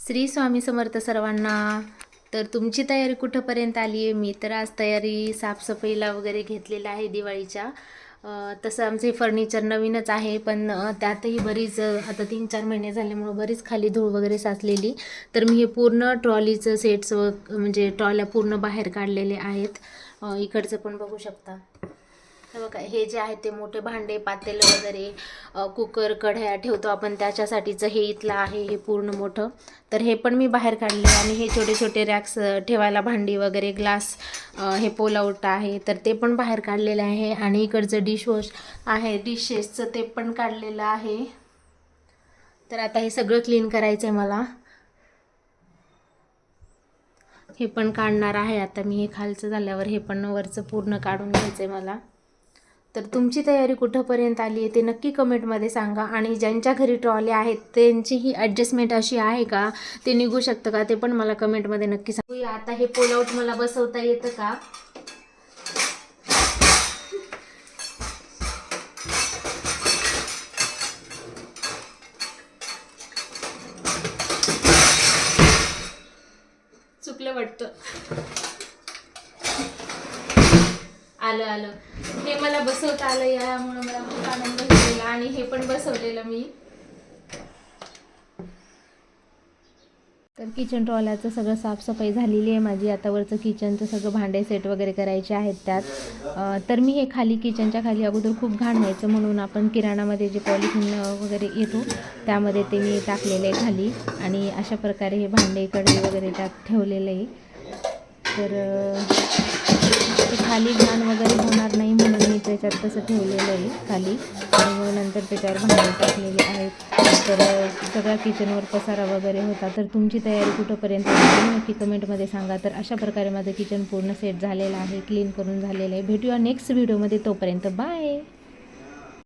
श्री स्वामी समर्थ सर्वांना. तर तुमची तयारी कुठंपर्यंत आली आहे? मी तर आज तयारी साफसफाईला वगैरे घेतलेलं आहे दिवाळीच्या. तसं आमचे फर्निचर नवीनच आहे, पण त्यातही बरीच आता 3-4 महिने झाल्यामुळं बरीच खाली धूळ वगैरे साचलेली. तर मी हे पूर्ण ट्रॉलीचं सेट्स म्हणजे ट्रॉल्या पूर्ण बाहेर काढलेले आहेत. इकडचं पण बघू शकता. हे बघा, हे जे आहे ते मोठे भांडे पातेलं वगैरे, कुकर कढया ठेवतो आपण त्याच्यासाठीचं हे इथलं आहे, हे पूर्ण मोठं. तर हे पण मी बाहेर काढले. आणि हे छोटे छोटे रॅक्स ठेवायला भांडी वगैरे, ग्लास, हे पोलाउट आहे तर ते पण बाहेर काढलेलं आहे. आणि इकडचं डिशवॉश आहे, डिशेसचं ते पण काढलेलं आहे. तर आता हे सगळं क्लीन करायचं आहे मला. हे पण काढणार आहे आता मी. हे खालचं झाल्यावर हे पण वरचं पूर्ण काढून घ्यायचं आहे मला. तर तुमची तयारी कुठंपर्यंत आली आहे ते नक्की कमेंटमध्ये सांगा. आणि ज्यांच्या घरी ट्रॉली आहेत त्यांचीही ॲडजस्टमेंट अशी आहे का, ते निघू शकतं का, ते पण मला कमेंटमध्ये नक्की सांगा. आता हे पोलआउट मला बसवता येतं का? चुकलं वाटतं. आलं. हे मला बसवता आलं, यामुळे मला खूप आनंद झालेला. आणि हे पण बसवलेलं मी. तर किचन ट्रॉल्याचं सगळं साफसफाई झालेली आहे माझी. आता वरचं किचनचं सगळं भांडे सेट वगैरे करायचे आहेत त्यात. तर मी हे खाली किचनच्या खाली अगोदर खूप घाण व्हायचं म्हणून आपण किराणामध्ये जे पॉलिथिन वगैरे येतो त्यामध्ये ते मी टाकलेलं आहे खाली. आणि अशा प्रकारे हे भांडे कढई वगैरे त्यात ठेवलेलं आहे. तर ते खाली घाण वगैरे होणार नाही म्हणून मी त्याच्यात तसं ठेवलेलं आहे खाली. आणि मग नंतर त्याच्यावर भांडे टाकलेले आहेत. तर सगळा किचनवर पसारा वगैरे होता. तर तुमची तयारी कुठंपर्यंत आहे नक्की कमेंटमध्ये सांगा. तर अशा प्रकारे माझं किचन पूर्ण सेट झालेलं आहे, क्लीन करून झालेलं आहे. भेटूया नेक्स्ट व्हिडिओमध्ये. तोपर्यंत बाय.